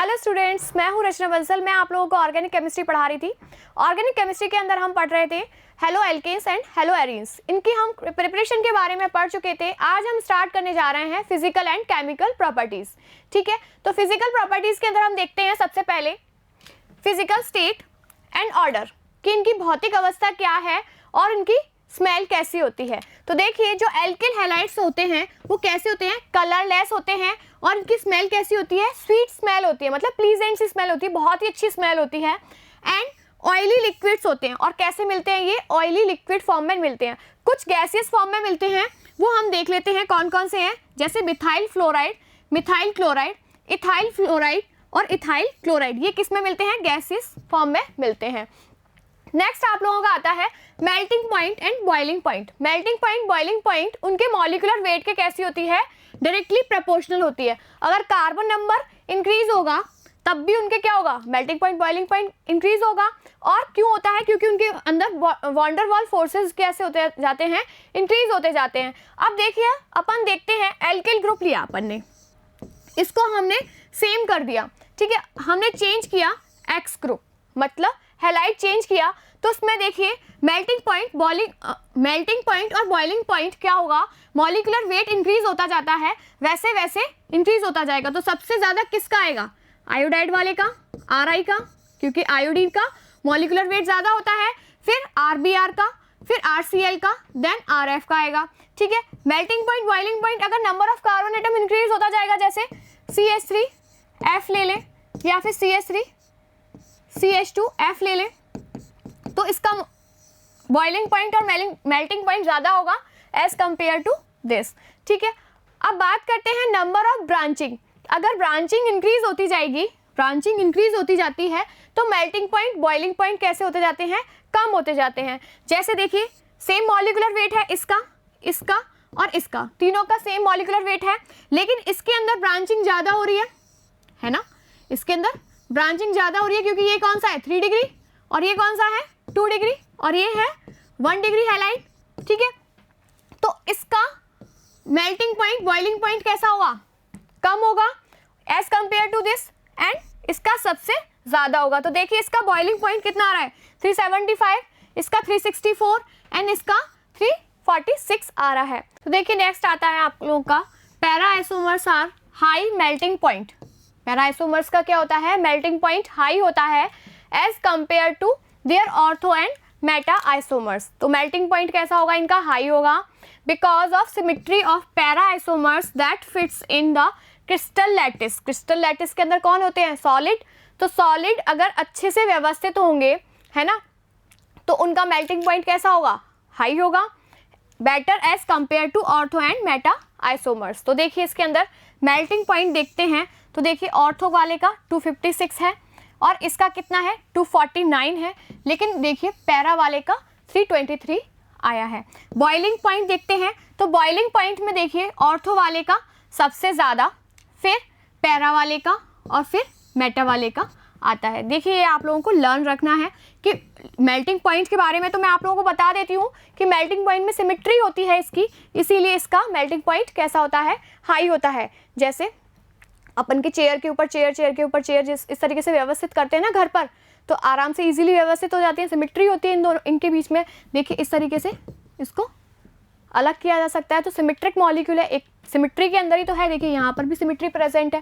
Hello students, मैं हूं रचना बंसल। मैं आप लोगों को ऑर्गेनिक केमिस्ट्री पढ़ा रही थी। ऑर्गेनिक केमिस्ट्री के अंदर हम पढ़ रहे थे haloalkanes and haloarenes. इनकी हम प्रिपरेशन के बारे में पढ़ चुके थे। आज हम स्टार्ट करने जा रहे हैं फिजिकल एंड केमिकल प्रॉपर्टीज। ठीक है, तो फिजिकल प्रॉपर्टीज के अंदर हम देखते हैं सबसे पहले फिजिकल स्टेट एंड ऑर्डर, कि इनकी भौतिक अवस्था क्या है और इनकी स्मेल कैसी होती है। तो देखिए, जो एल्किल हैलाइड्स होते हैं वो कैसे होते हैं, कलरलेस होते हैं और इनकी स्मेल कैसी होती है, स्वीट स्मेल होती है, मतलब प्लीजेंट सी स्मेल होती है, बहुत ही अच्छी स्मेल होती है। एंड ऑयली लिक्विड्स होते हैं, और कैसे मिलते हैं ये, ऑयली लिक्विड फॉर्म में मिलते हैं। कुछ गैसियस फॉर्म में मिलते हैं, वो हम देख लेते हैं कौन कौन से हैं, जैसे methyl fluoride, methyl chloride, ethyl fluoride और इथाइल क्लोराइड। ये किस में मिलते हैं, गैसियस फॉर्म में मिलते हैं। नेक्स्ट आप लोगों का आता है melting point and boiling point. Melting point, boiling point उनके मॉलिक्यूलर वेट के कैसी होती है, डायरेक्टली प्रोपोर्शनल होती है। अगर कार्बन नंबर इंक्रीज होगा तब भी उनके क्या होगा, melting point, boiling point increase होगा। और क्यों होता है, क्योंकि उनके अंदर वॉन डेर वाल फोर्सेस कैसे होते जाते हैं, इंक्रीज होते जाते हैं। अब देखिए, अपन देखते हैं एल्किल ग्रुप लिया अपन ने, इसको हमने सेम कर दिया। ठीक है, हमने चेंज किया एक्स ग्रुप, मतलब हैलाइड चेंज किया, तो उसमें देखिए मेल्टिंग पॉइंट, मेल्टिंग पॉइंट और बॉइलिंग पॉइंट क्या होगा, मॉलिक्यूलर वेट इंक्रीज होता जाता है, वैसे वैसे इंक्रीज होता जाएगा। तो सबसे ज्यादा किसका आएगा, आयोडाइड वाले का, आरआई का, क्योंकि आयोडीन का मॉलिक्यूलर वेट ज्यादा होता है, फिर आरबीआर का, फिर आरसीएल का, देन आरएफ का आएगा। ठीक है, मेल्टिंग पॉइंट, बॉइलिंग पॉइंट, अगर number of carbon atom increase होता जाएगा, जैसे CH3F ले लें या फिर CH3CH2F ले लें, तो इसका बॉइलिंग पॉइंट और मेल्टिंग पॉइंट ज़्यादा होगा एज कंपेयर टू दिस। ठीक है, अब बात करते हैं नंबर ऑफ ब्रांचिंग। अगर ब्रांचिंग इंक्रीज होती जाएगी, ब्रांचिंग इंक्रीज होती जाती है, तो मेल्टिंग पॉइंट, बॉइलिंग पॉइंट कैसे होते जाते हैं, कम होते जाते हैं। जैसे देखिए, सेम मॉलिक्यूलर वेट है इसका, इसका और इसका, तीनों का सेम मॉलिक्यूलर वेट है, लेकिन इसके अंदर ब्रांचिंग ज़्यादा हो रही है ना, इसके अंदर ब्रांचिंग ज़्यादा हो रही है, क्योंकि ये कौन सा है 3 डिग्री और ये कौन सा है 2 डिग्री और ये है 1 डिग्री हैलाइड। ठीक है, तो इसका मेल्टिंग पॉइंट, बॉइलिंग पॉइंट कैसा होगा, कम होगा as compare to this, and इसका सबसे ज़्यादा होगा। तो देखिए, इसका बॉइलिंग पॉइंट कितना आ रहा है 375, इसका 364 एंड इसका 346 आ रहा है। तो देखिए, नेक्स्ट आता है आप लोगों का para isomers are high melting point. Para isomers का क्या होता है, मेल्टिंग पॉइंट हाई होता है as compare to their ortho and meta isomers. तो मेल्टिंग पॉइंट कैसा होगा, इनका हाई होगा, because of symmetry of para isomers that fits in the crystal lattice. Crystal lattice के अंदर कौन होते हैं, सॉलिड। तो सॉलिड अगर अच्छे से व्यवस्थित होंगे, है ना, तो उनका मेल्टिंग पॉइंट कैसा होगा, हाई होगा, better as compare to ortho and meta isomers. तो देखिए, इसके अंदर मेल्टिंग पॉइंट देखते हैं, तो देखिए ऑर्थो वाले का 256 है और इसका कितना है 249 है, लेकिन देखिए पैरा वाले का 323 आया है। बॉइलिंग पॉइंट देखते हैं, तो बॉइलिंग पॉइंट में देखिए ऑर्थो वाले का सबसे ज़्यादा, फिर पैरा वाले का और फिर मेटा वाले का आता है। देखिए, ये आप लोगों को लर्न रखना है कि मेल्टिंग पॉइंट के बारे में तो मैं आप लोगों को बता देती हूँ कि मेल्टिंग पॉइंट में सिमेट्री होती है इसकी, इसीलिए इसका मेल्टिंग पॉइंट कैसा होता है, हाई होता है। जैसे अपन के चेयर के ऊपर चेयर, चेयर के ऊपर चेयर इस तरीके से व्यवस्थित करते हैं ना घर पर, तो आराम से इजीली व्यवस्थित हो जाती है, सिमेट्री होती है इन दोनों, इनके बीच में। देखिए, इस तरीके से इसको अलग किया जा सकता है, तो सिमेट्रिक मॉलिक्यूल है, एक सिमेट्री के अंदर ही तो है। देखिए, यहाँ पर भी सिमेट्री प्रेजेंट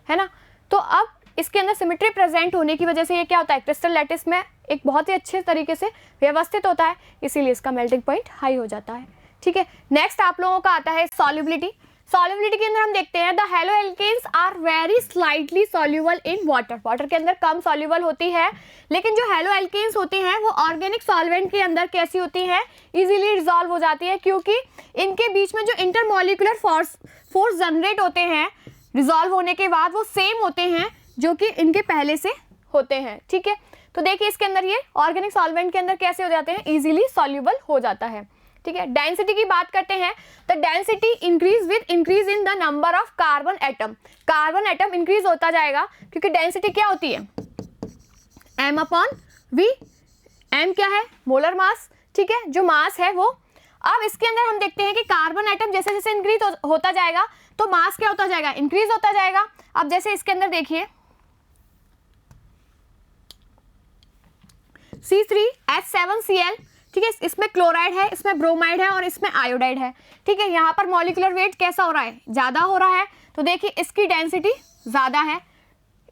है ना। तो अब इसके अंदर सिमेट्री प्रेजेंट होने की वजह से ये क्या होता है, क्रिस्टल लैटिस में एक बहुत ही अच्छे तरीके से व्यवस्थित होता है, इसीलिए इसका मेल्टिंग पॉइंट हाई हो जाता है। ठीक है, नेक्स्ट आप लोगों का आता है सॉल्युबिलिटी। सॉल्युबिलिटी के अंदर हम देखते हैं the haloalkanes are very slightly soluble in water. Water के अंदर कम सॉल्युबल होती है, लेकिन जो हेलो एल्केन्स होती हैं वो ऑर्गेनिक सॉल्वेंट के अंदर कैसी होती हैं, इजीली डिसॉल्व हो जाती है, क्योंकि इनके बीच में जो इंटरमॉलिक्यूलर फोर्स जनरेट होते हैं डिसॉल्व होने के बाद, वो सेम होते हैं जो कि इनके पहले से होते हैं। ठीक है, तो देखिए इसके अंदर ये ऑर्गेनिक सॉल्वेंट के अंदर कैसे हो जाते हैं, इजीली सॉल्युबल हो जाता है। ठीक है, डेंसिटी की बात करते हैं, तो density increase with increase in the number of carbon atom. Carbon atom increase होता जाएगा, क्योंकि डेंसिटी क्या होती है, m/v। m क्या है, मोलर मास। ठीक है, जो मास है वो। अब इसके अंदर हम देखते हैं कि कार्बन एटम जैसे जैसे इंक्रीज होता जाएगा, तो मास क्या होता जाएगा, इंक्रीज होता जाएगा। अब जैसे इसके अंदर देखिए C3H7Cl, ठीक है, इसमें क्लोराइड है, इसमें ब्रोमाइड है और इसमें आयोडाइड है, ठीक है। यहाँ पर मॉलिक्यूलर वेट कैसा हो रहा है, ज़्यादा हो रहा है, तो देखिए इसकी डेंसिटी ज़्यादा है,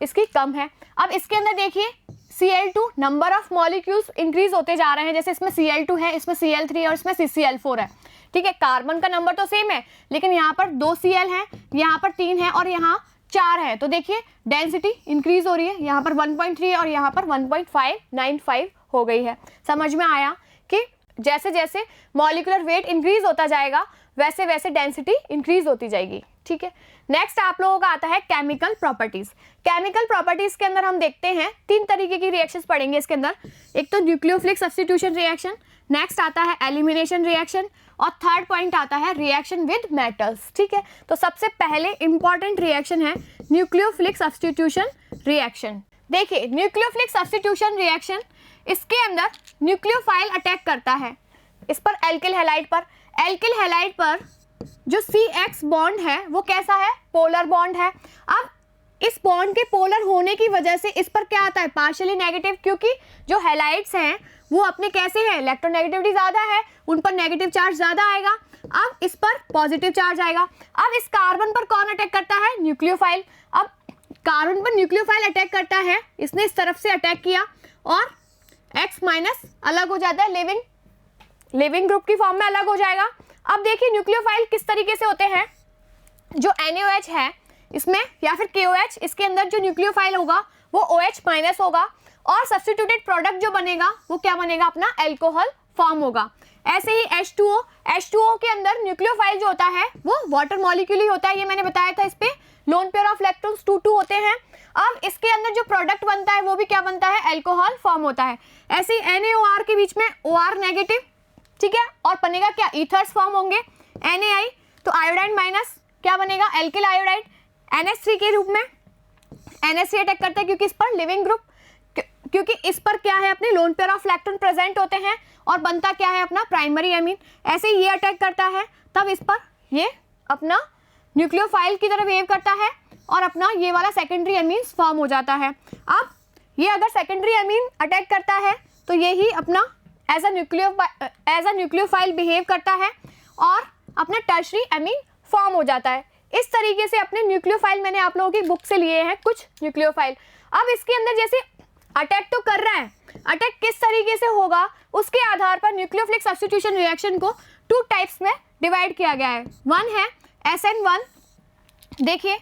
इसकी कम है। अब इसके अंदर देखिए Cl2, number of molecules increase होते जा रहे हैं, जैसे इसमें Cl2 है, इसमें Cl3 और इसमें CCl4 है, ठीक है। कार्बन का नंबर तो सेम है, लेकिन यहाँ पर 2 Cl है, यहाँ पर 3 है और यहाँ 4 है, तो देखिए डेंसिटी इंक्रीज हो रही है, यहाँ पर 1.3 और यहाँ पर 1.595 हो गई है। समझ में आया कि जैसे जैसे मॉलिक्यूलर वेट इंक्रीज होता जाएगा वैसे वैसे डेंसिटी इंक्रीज होती जाएगी, ठीक है। नेक्स्ट आप लोगों का आता है केमिकल प्रॉपर्टीज। केमिकल प्रॉपर्टीज के अंदर हम देखते हैं 3 तरीके की रिएक्शंस पढ़ेंगे इसके अंदर। एक तो न्यूक्लियोफिलिक सब्स्टिट्यूशन रिएक्शन, नेक्स्ट आता है एलिमिनेशन रिएक्शन और थर्ड पॉइंट आता है रिएक्शन विद मेटल्स, ठीक है। तो सबसे पहले इंपॉर्टेंट रिएक्शन है न्यूक्लियोफिलिक सब्स्टिट्यूशन रिएक्शन। देखिए न्यूक्लियोफिलिक सब्स्टिट्यूशन रिएक्शन, इसके अंदर न्यूक्लियोफाइल अटैक करता है इस पर एल्किल हैलाइड पर। एल्किल हैलाइड पर जो CX बॉन्ड है वो कैसा है, पोलर बॉन्ड है। अब इस बॉन्ड के पोलर होने की वजह से इस पर क्या आता है, पार्शियली नेगेटिव, क्योंकि जो हैलाइड्स हैं वो अपने कैसे हैं, इलेक्ट्रोनेगेटिविटी ज़्यादा है, उन पर नेगेटिव चार्ज ज़्यादा आएगा। अब इस पर पॉजिटिव चार्ज आएगा। अब इस कार्बन पर कौन अटैक करता है, न्यूक्लियोफाइल। अब कार्बन पर न्यूक्लियोफाइल अटैक करता है, इसने इस तरफ से अटैक किया और X माइनस अलग हो जाता है, लिविंग ग्रुप की फॉर्म में अलग हो जाएगा। अब देखिए न्यूक्लियोफाइल किस तरीके से होते हैं, जो NaOH है इसमें या फिर KOH, इसके अंदर जो न्यूक्लियोफाइल होगा वो OH माइनस होगा और सब्स्टिट्यूटेड प्रोडक्ट जो बनेगा वो क्या बनेगा, अपना एल्कोहल फॉर्म होगा। ऐसे ही H2O के अंदर न्यूक्लियोफाइल जो होता है वो वाटर मॉलिक्यूल ही होता है, ये मैंने बताया था। इस पे लोन पेयर ऑफ इलेक्ट्रॉन्स 2 होते हैं। अब इसके अंदर जो प्रोडक्ट बनता है वो भी क्या बनता है, एल्कोहल फॉर्म होता है। ऐसे ही NaOR के बीच में OR नेगेटिव, ठीक है, और बनेगा क्या, ईथर्स फॉर्म होंगे। Na तो आयोडाइन माइनस क्या बनेगा, एल्किल आयोडाइड। NH3 के रूप में NH3 अटैक करता है क्योंकि इस पर लिविंग ग्रुप, क्योंकि इस पर क्या है, अपने lone pair of electron present होते हैं और बनता क्या है, अपना प्राइमरी एमीन। ऐसे ही ये अटैक करता है, तब इस पर ये अपना न्यूक्लियोफाइल की तरह बिहेव करता है और अपना ये वाला सेकेंडरी एमीन फॉर्म हो जाता है। अब ये अगर सेकेंडरी एमीन अटैक करता है तो ये ही अपना एज अ न्यूक्लियोफाइल बिहेव करता है और अपना टर्शरी एमीन फॉर्म हो जाता है। इस तरीके से अपने न्यूक्लियोफाइल मैंने आप लोगों की बुक से लिए हैं कुछ न्यूक्लियोफाइल। अब इसके अंदर जैसे अटैक तो कर रहा है, अटैक किस तरीके से होगा उसके आधार पर न्यूक्लियोफिलिक सब्स्टिट्यूशन रिएक्शन को 2 टाइप्स में डिवाइड किया गया है। वन है SN1, देखिए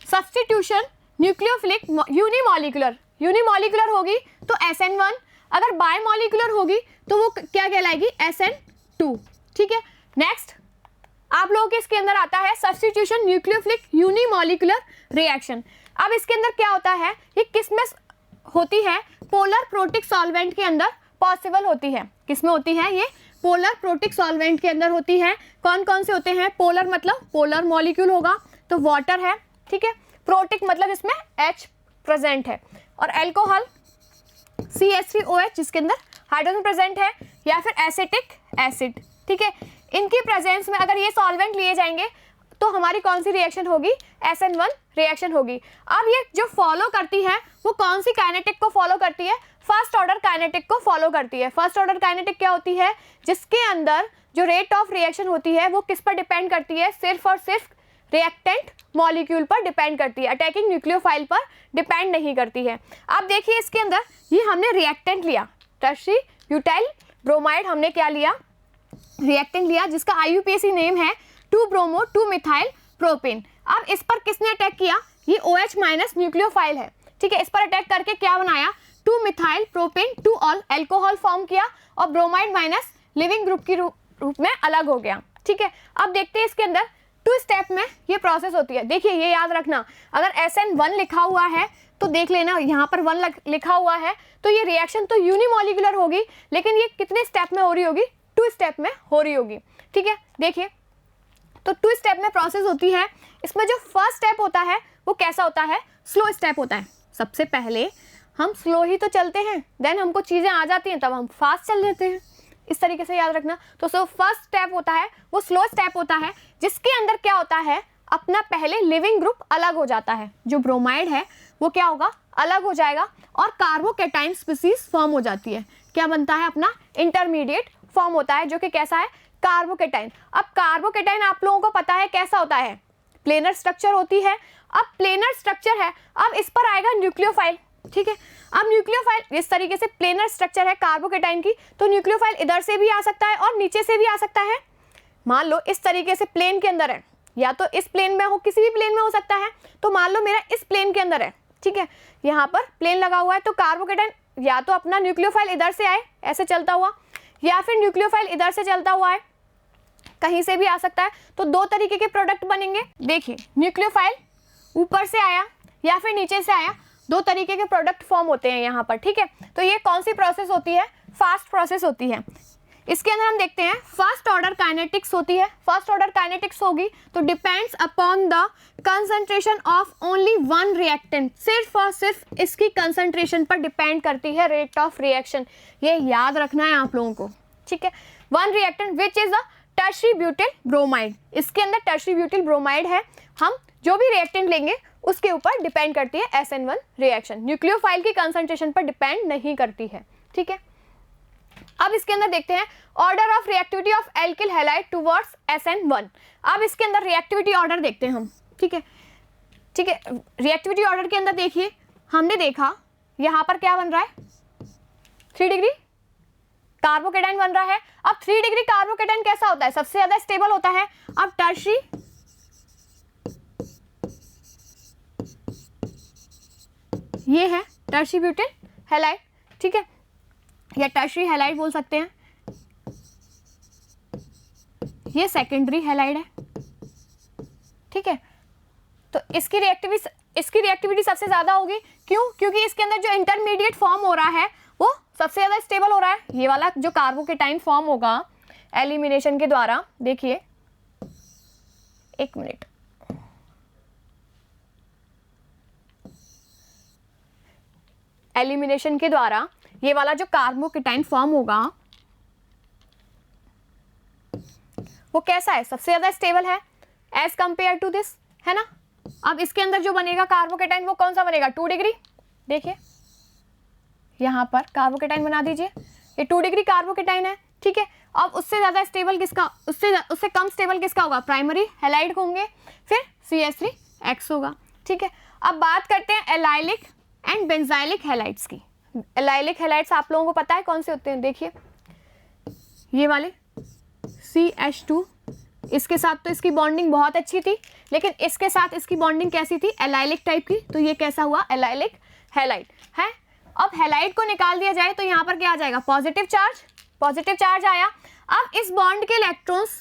सब्स्टिट्यूशन न्यूक्लियोफिलिक यूनिमॉलिक्यूलर होगी तो SN1, अगर बायमॉलिक्यूलर होगी तो वो क्या कहलाएगी, SN2, ठीक है। नेक्स्ट आप लोगों के इसके अंदर आता है सब्स्टिट्यूशन न्यूक्लियोफिलिक यूनिमॉलिक्यूलर रिएक्शन। अब इसके अंदर क्या होता है, ये किस में होती है, पोलर प्रोटिक सॉल्वेंट के अंदर पॉसिबल होती है। किस में होती है, ये पोलर प्रोटिक सॉल्वेंट के अंदर होती है। कौन कौन से होते हैं, पोलर मतलब पोलर मॉलिक्यूल होगा तो वाटर है, ठीक है। प्रोटिक मतलब इसमें H प्रेजेंट है और एल्कोहल CH3OH जिसके अंदर हाइड्रोजन प्रेजेंट है, या फिर एसिटिक एसिड, ठीक है। इनकी प्रेजेंस में अगर ये सॉल्वेंट लिए जाएंगे तो हमारी कौन सी रिएक्शन होगी, SN1 रिएक्शन होगी। अब ये जो फॉलो करती है वो कौन सी काइनेटिक को फॉलो करती है, फर्स्ट ऑर्डर काइनेटिक को फॉलो करती है। फर्स्ट ऑर्डर काइनेटिक क्या होती है, जिसके अंदर जो रेट ऑफ रिएक्शन होती है वो किस पर डिपेंड करती है, सिर्फ और सिर्फ रिएक्टेंट मॉलिक्यूल पर डिपेंड करती है, अटैकिंग न्यूक्लियोफाइल पर डिपेंड नहीं करती है। अब देखिए इसके अंदर ये हमने रिएक्टेंट लिया, टर्शरी ब्यूटाइल ब्रोमाइड, हमने क्या लिया, रिएक्टेंट लिया जिसका IUPAC नेम है 2-bromo-2-methyl प्रोपेन। अब इस पर किसने अटैक किया, ये OH माइनस न्यूक्लियोफाइल है, ठीक है। इस पर अटैक करके क्या बनाया, 2-methyl प्रोपेन 2-ऑल एल्कोहल फॉर्म किया और ब्रोमाइड माइनस लिविंग ग्रुप की रूप में अलग हो गया, ठीक है। अब देखते हैं इसके अंदर 2 स्टेप में ये प्रोसेस होती है। देखिए ये याद रखना, अगर SN1 लिखा हुआ है तो देख लेना यहाँ पर 1 लिखा हुआ है तो ये रिएक्शन तो यूनिमॉलिक्यूलर होगी, लेकिन ये कितने स्टेप में हो रही होगी, 2 स्टेप में हो रही होगी, ठीक है। देखिए तो 2 स्टेप में प्रोसेस होती है। इसमें जो फर्स्ट स्टेप होता है वो कैसा होता है, स्लो स्टेप होता है। सबसे पहले हम स्लो ही तो चलते हैं, देन हमको चीज़ें आ जाती हैं तब हम फास्ट चल लेते हैं, इस तरीके से याद रखना। तो फर्स्ट स्टेप होता है वो स्लो स्टेप होता है, जिसके अंदर क्या होता है, अपना पहले लिविंग ग्रुप अलग हो जाता है, जो ब्रोमाइड है वो क्या होगा, अलग हो जाएगा और कार्बोकेटाइन स्पीसीज फॉर्म हो जाती है। क्या बनता है, अपना इंटरमीडिएट फॉर्म होता है, जो कि कैसा है, कार्बोकेटाइन। अब कार्बोकेटाइन आप लोगों को पता है कैसा होता है, प्लेनर स्ट्रक्चर होती है। अब प्लेनर स्ट्रक्चर है, अब इस पर आएगा न्यूक्लियोफाइल, ठीक है। अब न्यूक्लियोफाइल इस तरीके से प्लेनर स्ट्रक्चर है कार्बोकेटाइन की, तो न्यूक्लियोफाइल इधर से भी आ सकता है और नीचे से भी आ सकता है। मान लो इस तरीके से प्लेन के अंदर है, या तो इस प्लेन में हो, किसी भी प्लेन में हो सकता है। तो मान लो मेरा इस प्लेन के अंदर है, ठीक है, यहाँ पर प्लेन लगा हुआ है, तो कार्बोकेटाइन या तो अपना न्यूक्लियोफाइल इधर से आए ऐसे चलता हुआ, या फिर न्यूक्लियोफाइल इधर से चलता हुआ है, कहीं से भी आ सकता है। तो दो तरीके के प्रोडक्ट बनेंगे। देखिए न्यूक्लियोफाइल ऊपर से आया या फिर नीचे से आया, दो तरीके के प्रोडक्ट फॉर्म होते हैं यहाँ पर, ठीक है। तो ये कौन सी प्रोसेस होती है, फास्ट प्रोसेस होती है। इसके अंदर हम देखते हैं फर्स्ट ऑर्डर काइनेटिक्स होती है। फर्स्ट ऑर्डर काइनेटिक्स होगी तो depends upon the concentration of only one reactant, सिर्फ और सिर्फ इसकी कंसंट्रेशन पर डिपेंड करती है रेट ऑफ रिएक्शन। ये याद रखना है आप लोगों को, ठीक है। One reactant which is a tertiary butyl bromide, इसके अंदर टर्शरी ब्यूटिल ब्रोमाइड है। हम जो भी रिएक्टेंट लेंगे उसके ऊपर डिपेंड करती है SN1 रिएक्शन, न्यूक्लियोफाइल की कंसंट्रेशन पर डिपेंड नहीं करती है, ठीक है। अब इसके अंदर देखते हैं order of reactivity of alkyl halide towards SN1। अब इसके अंदर रिएक्टिविटी ऑर्डर देखते हैं हम, ठीक है, ठीक है। रिएक्टिविटी ऑर्डर के अंदर देखिए, हमने देखा यहाँ पर क्या बन रहा है, 3 डिग्री कार्बोकेटाइन बन रहा है। अब 3 डिग्री कार्बोकेटाइन कैसा होता है, सबसे ज्यादा स्टेबल होता है। अब टर्शरी ये है टर्शरी ब्यूटिल हैलाइड, ठीक है, या टर्शरी हैलाइड बोल सकते हैं। ये सेकेंडरी हैलाइड है, ठीक है। तो इसकी रिएक्टिविटी सबसे ज्यादा होगी, क्यों, क्योंकि इसके अंदर जो इंटरमीडिएट फॉर्म हो रहा है वो सबसे ज्यादा स्टेबल हो रहा है। ये वाला जो कार्बोकेटाइन फॉर्म होगा एलिमिनेशन के द्वारा, देखिए एक मिनट, एलिमिनेशन के द्वारा ये वाला जो कार्बोकेटाइन फॉर्म होगा वो कैसा है, सबसे ज्यादा स्टेबल है एज कंपेयर टू दिस, है ना। अब इसके अंदर जो बनेगा कार्बोकेटाइन वो कौन सा बनेगा, 2 डिग्री। देखिए यहाँ पर कार्बोकेटाइन बना दीजिए, ये 2 डिग्री कार्बोकेटाइन है, ठीक है। अब उससे ज्यादा स्टेबल किसका, उससे कम स्टेबल किसका होगा, प्राइमरी हैलाइड होंगे, फिर CH3X होगा, ठीक है। अब बात करते हैं एलाइलिक एंड बेंजाइलिक हैलाइड्स की। एलाइलिक हैलाइड्स आप लोगों को पता है कौन से होते हैं, देखिए ये वाले CH2, इसके साथ तो इसकी बॉन्डिंग बहुत अच्छी थी, लेकिन इसके साथ इसकी बॉन्डिंग कैसी थी, एलाइलिक टाइप की, तो ये कैसा हुआ, एलाइलिक हैलाइड है। अब हैलाइड को निकाल दिया जाए तो यहाँ पर क्या आ जाएगा, पॉजिटिव चार्ज आया। अब इस बॉन्ड के इलेक्ट्रॉन्स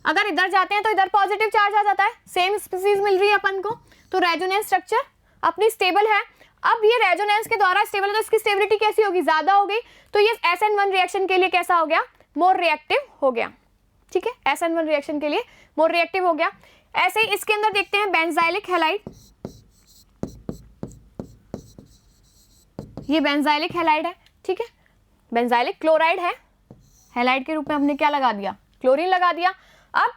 अगर इधर जाते हैं तो इधर पॉजिटिव चार्ज आ जाता है, सेम स्पीसीज मिल रही है अपन को, तो रेजोनेंस स्ट्रक्चर अपनी स्टेबल है। अब ये रेजोनेंस के द्वारा स्टेबल है तो इसकी स्टेबिलिटी कैसी होगी, ज्यादा होगी, तो ये SN1 रिएक्शन के लिए कैसा हो गया, मोर रिएक्टिव हो गया, ठीक है। SN1 रिएक्शन के लिए मोर रिएक्टिव हो गया। ऐसे ही इसके अंदर देखते हैं बेंजाइलिक हैलाइड, ये बेंजाइलिक हैलाइड है, ठीक है। बेंजाइलिक क्लोराइड है, हैलाइड के रूप में हमने क्या लगा दिया, क्लोरीन लगा दिया। अब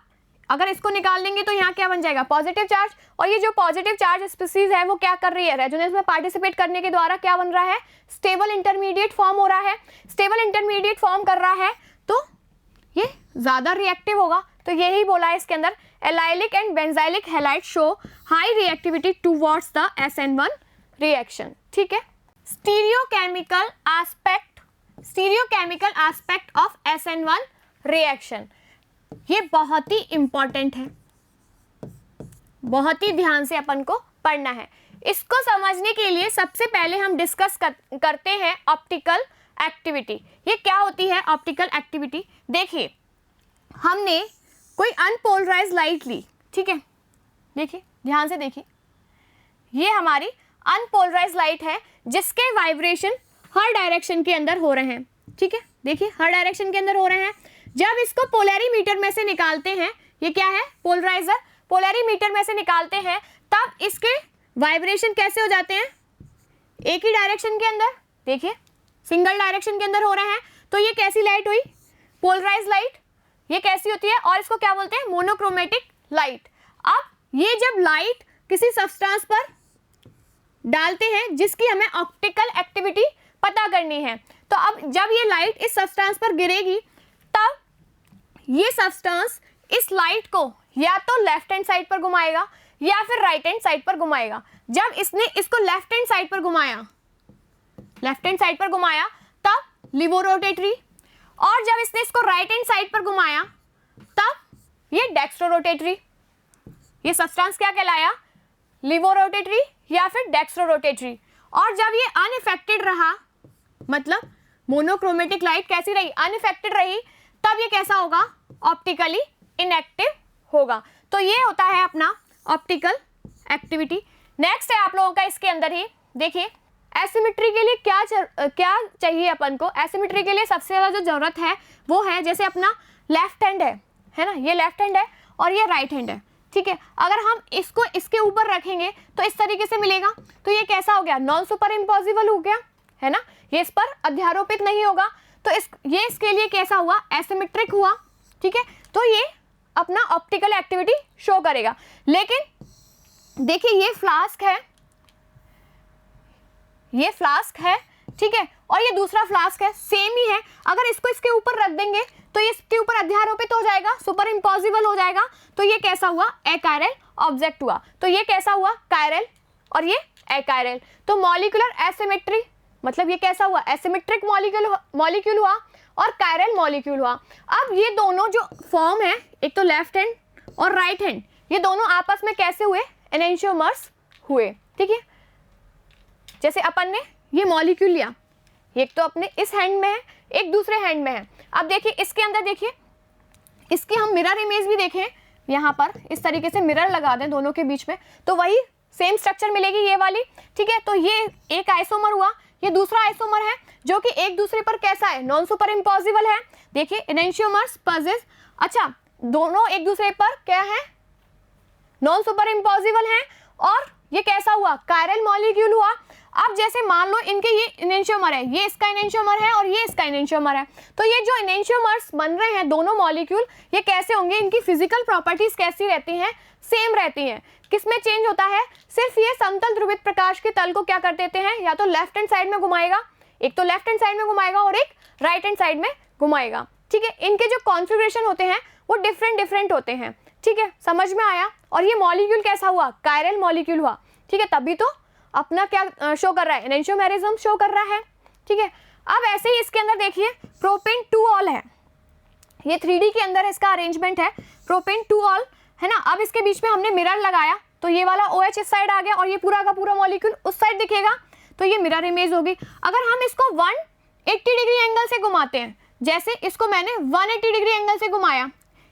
अगर इसको निकाल देंगे तो यहाँ क्या बन जाएगा, पॉजिटिव चार्ज, और ये जो पॉजिटिव चार्ज स्पीसीज है वो क्या कर रही है, रेजोनेंस में पार्टिसिपेट करने के द्वारा क्या बन रहा है, स्टेबल इंटरमीडिएट फॉर्म हो रहा है। स्टेबल इंटरमीडिएट फॉर्म कर रहा है तो ये ज्यादा रिएक्टिव होगा, तो यही बोला है इसके अंदर, allylic and benzylic halide show high reactivity towards the SN1 reaction, ठीक है। Stereochemical aspect of SN1 reaction, ये बहुत ही इंपॉर्टेंट है, बहुत ही ध्यान से अपन को पढ़ना है। इसको समझने के लिए सबसे पहले हम डिस्कस करते हैं ऑप्टिकल एक्टिविटी। ये क्या होती है ऑप्टिकल एक्टिविटी, देखिए हमने कोई अनपोलराइज्ड लाइट ली, ठीक है, देखिए ध्यान से देखिए, ये हमारी अनपोलराइज्ड लाइट है जिसके वाइब्रेशन हर डायरेक्शन के अंदर हो रहे हैं, ठीक है, देखिए हर डायरेक्शन के अंदर हो रहे हैं। जब इसको पोलैरीमीटर में से निकालते हैं, ये क्या है, पोलराइजर, पोलैरीमीटर में से निकालते हैं, तब इसके वाइब्रेशन कैसे हो जाते हैं, एक ही डायरेक्शन के अंदर, देखिए सिंगल डायरेक्शन के अंदर हो रहे हैं। तो ये कैसी लाइट हुई, पोलराइज लाइट, ये कैसी होती है, और इसको क्या बोलते हैं, मोनोक्रोमेटिक लाइट। अब ये जब लाइट किसी सब्सटेंस पर डालते हैं जिसकी हमें ऑप्टिकल एक्टिविटी पता करनी है, तो अब जब ये लाइट इस सब्सटेंस पर गिरेगी तब ये सब्सटेंस इस लाइट को या तो लेफ्ट हैंड साइड पर घुमाएगा या फिर राइट हैंड साइड पर घुमाएगा। जब इसने इसको लेफ्ट हैंड साइड पर घुमाया तब लिवोरोटेटरी, और जब इसने इसको राइट हैंड साइड पर घुमाया तब ये डेक्स्ट्रोरोटेटरी। ये सब्सटेंस क्या कहलाया? लिवोरोटेटरी या फिर डेक्स्ट्रोरोटेटरी। और जब ये अनइफेक्टेड रहा, मतलब मोनोक्रोमेटिक लाइट कैसी रही? अनइफेक्टेड रही, तब ये कैसा होगा? ऑप्टिकली इनएक्टिव होगा। तो ये होता है अपना ऑप्टिकल एक्टिविटी। नेक्स्ट है आप लोगों का इसके अंदर ही देखिए, एसिमेट्री के लिए क्या चाहिए अपन को? एसिमेट्री के लिए सबसे ज़्यादा जो जरूरत है वो है, जैसे अपना लेफ्ट हैंड है ना, ये लेफ्ट हैंड है और ये राइट हैंड है, ठीक है। अगर हम इसको इसके ऊपर रखेंगे तो इस तरीके से मिलेगा, तो ये कैसा हो गया? नॉन सुपर इम्पॉसिबल हो गया, है ना, ये इस पर अध्यारोपित नहीं होगा, तो ये इसके लिए कैसा हुआ? एसिमेट्रिक हुआ, ठीक है। तो ये अपना ऑप्टिकल एक्टिविटी शो करेगा। लेकिन देखिए ये फ्लास्क है, ठीक है, और ये दूसरा फ्लास्क है, सेम ही है। अगर इसको इसके ऊपर रख देंगे तो ये इसके ऊपर अध्यारोपित हो जाएगा, सुपर इम्पॉसिबल हो जाएगा, तो ये कैसा हुआ? एकायरल ऑब्जेक्ट हुआ। तो ये कैसा हुआ? कायरल और ये एकायरल। तो मॉलिक्यूलर एसिमेट्री, मतलब ये कैसा हुआ? एसिमेट्रिक मॉलिक्यूल हुआ और कायरल मॉलिक्यूल हुआ। अब ये दोनों जो फॉर्म है, एक तो लेफ्ट हैंड और राइट हैंड, ये दोनों आपस में कैसे हुए? एनेंशियोमर्स हुए, ठीक है। जैसे अपन ने ये मॉलिक्यूल लिया, एक तो अपने इस हैंड में है, एक दूसरे हैंड में है। अब देखिए इसके अंदर, देखिए इसकी हम मिरर इमेज भी देखें, यहाँ पर इस तरीके से मिरर लगा दें दोनों के बीच में, तो वही सेम स्ट्रक्चर मिलेगी, ये वाली, ठीक है। तो ये एक आइसोमर हुआ, ये दूसरा आइसोमर है जो कि एक दूसरे पर कैसा है? नॉन सुपर इम्पॉसिबल है। देखिए एनेंशियोमर्स पजेस, अच्छा दोनों एक दूसरे पर क्या है? नॉन सुपर इम्पॉसिबल है। और ये कैसा हुआ? कायरल मॉलिक्यूल हुआ। अब जैसे मान लो इनके ये एनेंशियोमर है, ये इसका एनेंशियोमर है और ये इसका एनेंशियोमर है, तो ये जो एनेंशियोमर्स बन रहे हैं दोनों मॉलिक्यूल, ये कैसे होंगे? इनकी फिजिकल प्रॉपर्टीज कैसी रहती हैं? सेम रहती हैं। किसमें चेंज होता है? सिर्फ ये समतल ध्रुवित प्रकाश के तल को क्या कर देते हैं? या तो लेफ्ट हैंड साइड में घुमाएगा, एक तो लेफ्ट हैंड साइड में घुमाएगा और एक राइट हैंड साइड में घुमाएगा, ठीक है। इनके जो कॉन्फ़िगरेशन होते हैं वो डिफरेंट होते हैं, ठीक है, समझ में आया। और ये मॉलिक्यूल कैसा हुआ? कायरल मॉलिक्यूल हुआ, ठीक है। तभी तो अपना क्या शो कर रहा है? एनेंशियोमेरिज्म शो कर रहा है, ठीक है। अब ऐसे ही इसके अंदर देखिए प्रोपेन 2 ऑल है, ये 3D के अंदर इसका अरेंजमेंट है, प्रोपेन 2 ऑल, है ना। अब इसके बीच में हमने मिरर लगाया, तो ये वाला OH इस साइड आ गया और ये पूरा का पूरा मॉलिक्यूल उस साइड दिखेगा, तो ये मिरर इमेज होगी। अगर हम इसको 180 डिग्री एंगल से घुमाते हैं, जैसे इसको मैंने 180 डिग्री एंगल से घुमाया,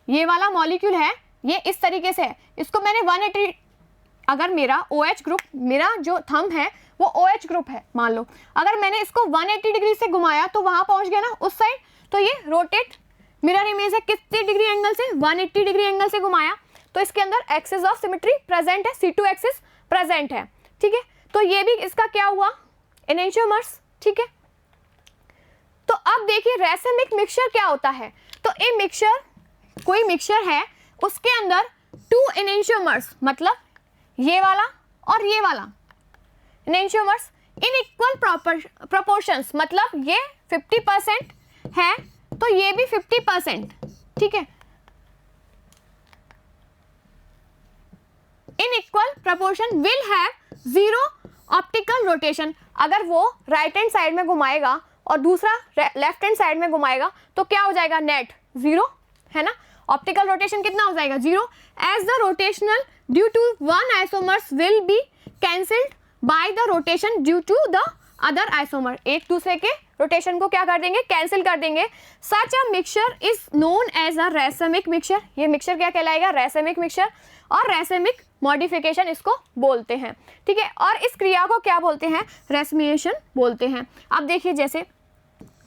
ये वाला मॉलिक्यूल है, ये इस तरीके से है, इसको मैंने 180, अगर मेरा OH ग्रुप, मेरा जो थंब है वो OH ग्रुप है मान लो, अगर मैंने इसको 180 डिग्री से घुमाया तो वहां पहुंच गया ना उस साइड, तो ये रोटेट मिरर इमेज है। कितने डिग्री एंगल से? 180 डिग्री एंगल से घुमाया, तो इसके अंदर एक्सिस ऑफ सिमेट्री प्रेजेंट है, C2 एक्सिस प्रेजेंट है, ठीक है। तो ये भी इसका क्या हुआ? एनेंशियोमर्स, ठीक है। तो अब देखिए रैसमिक मिक्सचर क्या होता है? तो ये मिक्सचर, कोई मिक्सचर है उसके अंदर 2 एनेंशियोमर्स, मतलब ये वाला और ये वाला एनेंशियोमर्स इन इक्वल प्रोपोर्शंस, मतलब ये 50% है तो ये भी 50%, ठीक है, in equal proportion will have 0 optical rotation. अगर वो राइट हैंड साइड में घुमाएगा और दूसरा लेफ्ट हैंड साइड में घुमाएगा तो क्या हो जाएगा? नेट 0, है ना। ऑप्टिकल रोटेशन कितना हो जाएगा? 0। As the rotational due to one isomers will be cancelled by the rotation due to the other isomer, एक दूसरे के रोटेशन को क्या कर देंगे? कैंसिल कर देंगे। Such a mixture is known as a racemic mixture, ये मिक्सचर क्या कहलाएगा? रैसमिक मिक्सचर, और रैसमिक मॉडिफिकेशन इसको बोलते हैं, ठीक है। और इस क्रिया को क्या बोलते हैं? रेसमिएशन बोलते हैं। अब देखिए जैसे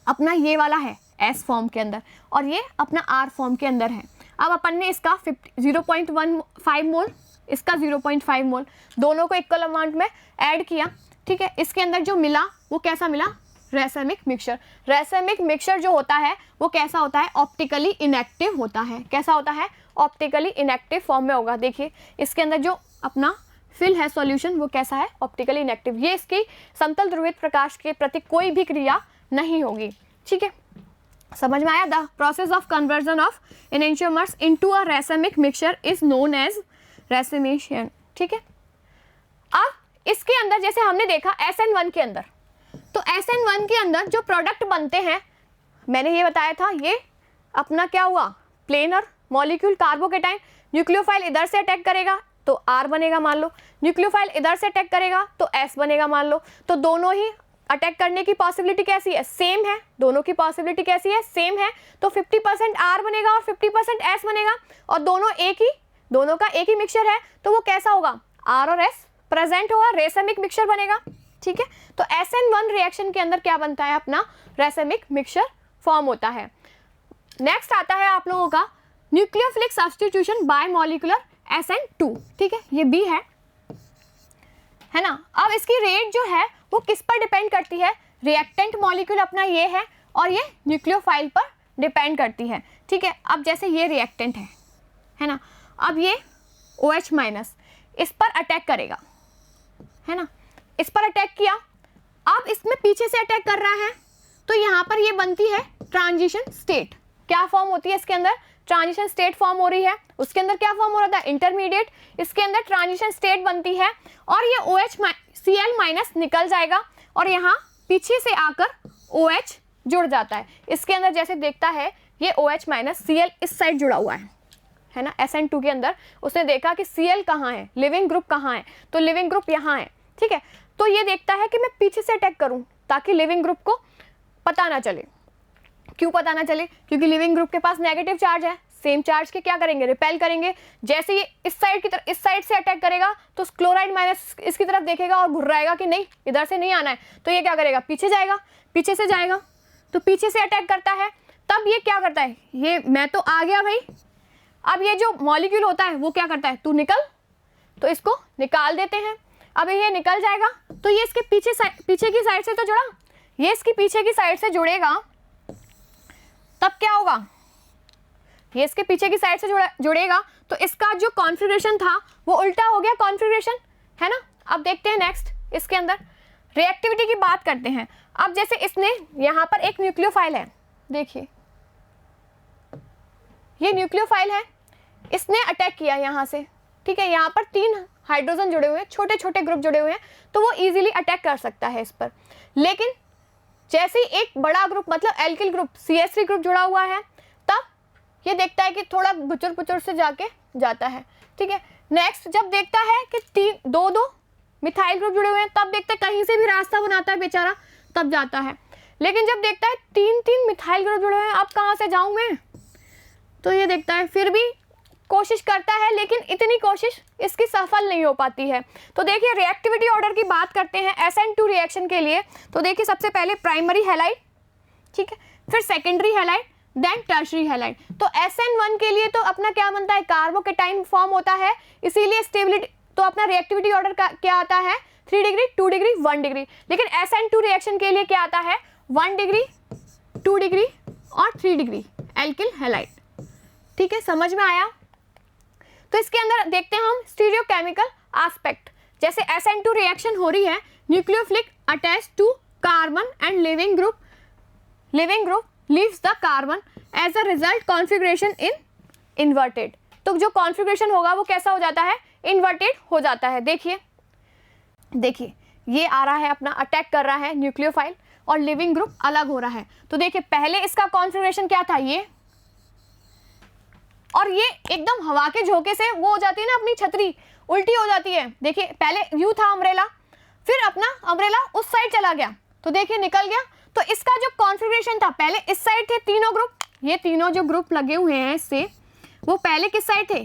अपना ये वाला है S फॉर्म के अंदर और ये अपना R फॉर्म के अंदर है। अब अपन ने इसका 0.15 मोल, इसका 0.5 मोल, दोनों को इक्वल अमाउंट में ऐड किया, ठीक है। इसके अंदर जो मिला वो कैसा मिला? रैसमिक मिक्सचर। रैसमिक मिक्सचर जो होता है वो कैसा होता है? ऑप्टिकली इनएक्टिव होता है। कैसा होता है? ऑप्टिकली इनएक्टिव फॉर्म में होगा। देखिए इसके अंदर जो अपना फिल है सॉल्यूशन वो कैसा है, ऑप्टिकली इनएक्टिव। ये इसकी समतल ध्रुवित प्रकाश के प्रति कोई भी क्रिया नहीं होगी। ठीक है, समझ में आया। The process of conversion of enantiomers into a racemic mixture is known as racemisation. ठीक है, अब इसके अंदर जैसे हमने देखा SN1 के अंदर, तो SN1 के अंदर जो प्रोडक्ट बनते हैं मैंने ये बताया था, ये अपना क्या हुआ, प्लेनर मॉलिक्यूल कार्बोकेटाइन। न्यूक्लियोफाइल इधर से अटैक करेगा तो R बनेगा मान लो, न्यूक्लियोफाइल इधर से अटैक करेगा तो S बनेगा मान लो। तो दोनों ही अटैक करने की पॉसिबिलिटी कैसी है, सेम है। दोनों की पॉसिबिलिटी कैसी है, सेम है। तो 50% R बनेगा और 50% S बनेगा, और दोनों का एक ही मिक्सचर है, तो वो कैसा होगा, R और S प्रेजेंट होगा, रेसमिक मिक्सचर बनेगा। ठीक है, तो SN1 रिएक्शन के अंदर क्या बनता है, अपना रेसमिक मिक्सचर फॉर्म होता है। नेक्स्ट आता है आप लोगों का nucleophilic substitution bye molecular SN2। ठीक है, ये B है ना। अब इसकी रेट जो है वो किस पर डिपेंड करती है, रिएक्टेंट मॉलिक्यूल अपना ये है और ये न्यूक्लियोफाइल पर डिपेंड करती है। ठीक है, अब जैसे ये रिएक्टेंट है ना, अब ये OH- इस पर अटैक करेगा, है ना, इस पर अटैक किया, अब इसमें पीछे से अटैक कर रहा है, तो यहाँ पर ये बनती है ट्रांजिशन स्टेट। क्या फॉर्म होती है इसके अंदर, ट्रांजिशन स्टेट फॉर्म हो रही है। उसके अंदर क्या फॉर्म हो रहा था, इंटरमीडिएट, इसके अंदर ट्रांजिशन स्टेट बनती है, और ये OHCl- निकल जाएगा और यहाँ पीछे से आकर OH जुड़ जाता है। इसके अंदर जैसे देखता है ये OH- Cl इस साइड जुड़ा हुआ है ना। SN2 के अंदर उसने देखा कि Cl कहाँ है, लिविंग ग्रुप कहाँ है, तो लिविंग ग्रुप यहाँ है। ठीक है, तो ये देखता है कि मैं पीछे से अटैक करूं ताकि लिविंग ग्रुप को पता ना चले। क्यों पता ना चले, क्योंकि लिविंग ग्रुप के पास नेगेटिव चार्ज है, सेम चार्ज के क्या करेंगे, रिपेल करेंगे। जैसे ये इस साइड से अटैक करेगा तो क्लोराइड माइनस इसकी तरफ देखेगा और घुर्राएगा कि नहीं इधर से नहीं आना है, तो ये क्या करेगा, पीछे जाएगा, पीछे से जाएगा, तो पीछे से अटैक करता है। तब ये क्या करता है, ये मैं तो आ गया भाई, अब ये जो मॉलिक्यूल होता है वो क्या करता है, तू निकल, तो इसको निकाल देते हैं। अब ये निकल जाएगा तो ये इसके पीछे की साइड से तो जुड़ा, ये इसकी पीछे की साइड से जुड़ेगा, तब क्या होगा, ये इसके पीछे की साइड से जुड़ेगा, तो इसका जो कॉन्फ़िगरेशन था वो उल्टा हो गया कॉन्फ़िगरेशन, है ना। अब देखते हैं नेक्स्ट, इसके अंदर रिएक्टिविटी की बात करते हैं। अब जैसे इसने यहाँ पर एक न्यूक्लियोफाइल है, देखिए ये न्यूक्लियोफाइल है, इसने अटैक किया यहाँ से। ठीक है, यहाँ पर 3 हाइड्रोजन जुड़े हुए हैं, छोटे छोटे ग्रुप जुड़े हुए हैं, तो वो इजीली अटैक कर सकता है इस पर। लेकिन जैसे ही एक बड़ा ग्रुप मतलब एल्किल ग्रुप CH3 ग्रुप जुड़ा हुआ है, तब ये देखता है कि थोड़ा बुचुर पुचुर से जाके जाता है। ठीक है, नेक्स्ट जब देखता है कि दो मिथाइल ग्रुप जुड़े हुए हैं, तब देखता है कहीं से भी रास्ता बनाता है बेचारा, तब जाता है। लेकिन जब देखता है 3 मिथाइल ग्रुप जुड़े हुए हैं, अब कहाँ से जाऊँ मैं, तो ये देखता है, फिर भी कोशिश करता है, लेकिन इतनी कोशिश इसकी सफल नहीं हो पाती है। तो देखिए रिएक्टिविटी ऑर्डर की बात करते हैं SN2 रिएक्शन के लिए, तो देखिए सबसे पहले प्राइमरी हैलाइड, ठीक है, फिर secondary halide, then tertiary halide. तो SN1 के लिए तो अपना क्या बनता है, कार्बोकेटाइन फॉर्म होता है, इसीलिए स्टेबिलिटी, तो अपना रिएक्टिविटी ऑर्डर क्या आता है, 3 डिग्री, 2 डिग्री, 1 डिग्री। लेकिन SN2 रिएक्शन के लिए क्या आता है, 1 डिग्री, 2 डिग्री और 3 डिग्री एल्किल हैलाइड। ठीक है, समझ में आया। तो इसके अंदर देखते हैं हम स्टीरियोकेमिकल एस्पेक्ट। जैसे SN2 रिएक्शन हो रही है, nucleophilic attach to carbon and leaving group leaves the carbon as a result configuration in inverted. तो जो कॉन्फ़िगरेशन होगा वो कैसा हो जाता है, इन्वर्टेड हो जाता है। देखिए ये आ रहा है अपना, अटैक कर रहा है न्यूक्लियोफाइल और लिविंग ग्रुप अलग हो रहा है। तो देखिए पहले इसका कॉन्फ़िगरेशन क्या था, ये, और ये एकदम हवा के झोंके से वो हो जाती है ना, अपनी छतरी उल्टी हो जाती है। देखिए पहले यू था अम्ब्रेला, फिर अपना अम्ब्रेला उस साइड चला गया, तो देखिए निकल गया। तो इसका जो कॉन्फ़िगरेशन था, पहले इस साइड थे तीनों ग्रुप, ये तीनों जो ग्रुप लगे हुए हैं इससे, वो पहले किस साइड थे,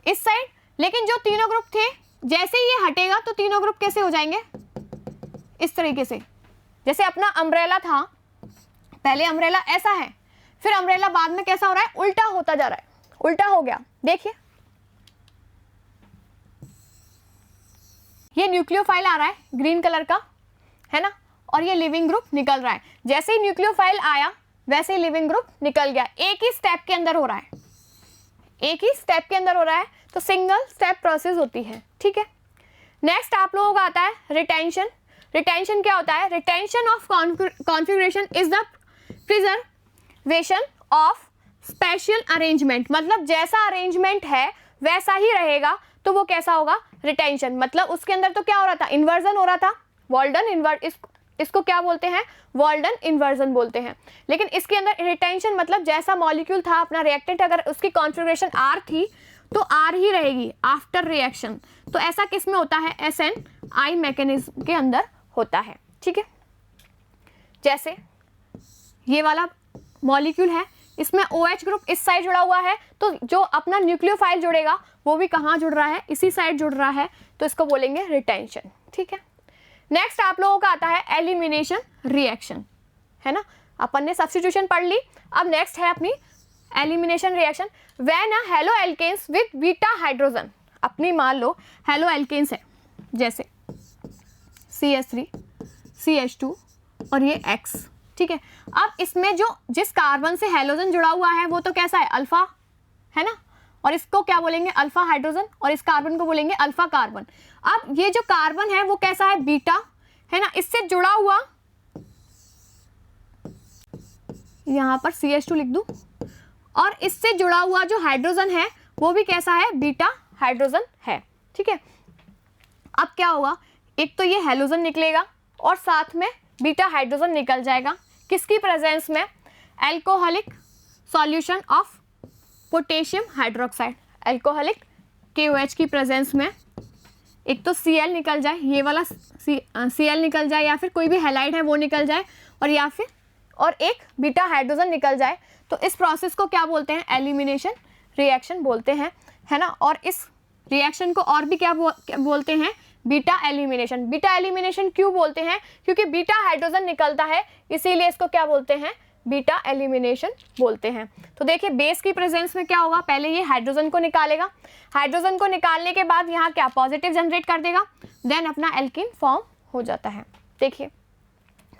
इस साइड। लेकिन जो तीनों ग्रुप थे, जैसे ही ये हटेगा तो तीनों ग्रुप कैसे हो जाएंगे, इस तरीके से। जैसे अपना अम्ब्रेला था, पहले अम्ब्रेला ऐसा है, फिर अम्ब्रेला बाद में कैसा हो रहा है, उल्टा होता जा रहा है, उल्टा हो गया। देखिए ये न्यूक्लियोफाइल आ रहा है ग्रीन कलर का, है ना, और ये लिविंग ग्रुप निकल रहा है। जैसे ही न्यूक्लियोफाइल आया वैसे ही लिविंग ग्रुप निकल गया, एक ही स्टेप के अंदर हो रहा है, एक ही स्टेप के अंदर हो रहा है, तो सिंगल स्टेप प्रोसेस होती है, ठीक है। नेक्स्ट आप लोगों का आता है रिटेंशन। रिटेंशन क्या होता है? Retention of configuration is the preservation of special arrangement, मतलब जैसा अरेंजमेंट है वैसा ही रहेगा, तो वो कैसा होगा? रिटेंशन। मतलब उसके अंदर तो क्या हो रहा था? इन्वर्जन हो रहा था, वॉल्डन इन्वर्ट, इसको क्या बोलते हैं? वॉल्डन इन्वर्जन बोलते हैं। लेकिन इसके अंदर रिटेंशन मतलब जैसा मॉलिक्यूल था अपना रिएक्टेंट, अगर उसकी कॉन्फ़िगरेशन R थी तो R ही रहेगी आफ्टर रिएक्शन। तो ऐसा किस में होता है? SNI मैकेनिज्म के अंदर होता है, ठीक है। जैसे ये वाला मॉलिक्यूल है, इसमें OH ग्रुप इस साइड जुड़ा हुआ है, तो जो अपना न्यूक्लियोफाइल जुड़ेगा वो भी कहाँ जुड़ रहा है? इसी साइड जुड़ रहा है, तो इसको बोलेंगे रिटेंशन, ठीक है। नेक्स्ट आप लोगों का आता है एलिमिनेशन रिएक्शन, है ना। अपन ने सब्स्टिट्यूशन पढ़ ली, अब नेक्स्ट है अपनी elimination reaction. When a haloalkanes with beta hydrogen, अपनी मान लो हेलो एल्केन्स है, जैसे CH3 CH2 और ये X, ठीक है। अब इसमें जो जिस कार्बन से हेलोजन जुड़ा हुआ है वो तो कैसा है? अल्फा, है ना, और इसको क्या बोलेंगे? अल्फा हाइड्रोजन, और इस कार्बन को बोलेंगे अल्फा कार्बन। अब ये जो कार्बन है वो कैसा है? बीटा, है ना। इससे जुड़ा हुआ, यहां पर CH2 लिख दूं, और इससे जुड़ा हुआ जो हाइड्रोजन है वो भी कैसा है? बीटा हाइड्रोजन है, ठीक है। अब क्या होगा? एक तो ये हेलोजन निकलेगा और साथ में बीटा हाइड्रोजन निकल जाएगा, किसकी प्रेजेंस में? Alcoholic solution of potassium hydroxide, alcoholic KOH की प्रेजेंस में। एक तो Cl निकल जाए, ये वाला Cl निकल जाए, या फिर कोई भी हैलाइड है वो निकल जाए, और या फिर और एक बीटा हाइड्रोजन निकल जाए, तो इस प्रोसेस को क्या बोलते हैं? एलिमिनेशन रिएक्शन बोलते हैं, है ना। और इस रिएक्शन को और भी क्या बोलते हैं? Beta elimination. बीटा एलिमिनेशन क्यों बोलते हैं? क्योंकि बीटा हाइड्रोजन निकलता है, इसीलिए इसको क्या बोलते हैं? बीटा एलिमिनेशन बोलते हैं। तो देखिए बेस की प्रेजेंस में क्या होगा? पहले ये हाइड्रोजन को निकालेगा, हाइड्रोजन को निकालने के बाद यहाँ क्या? पॉजिटिव जनरेट कर देगा, देन अपना एल्कीन फॉर्म हो जाता है। देखिए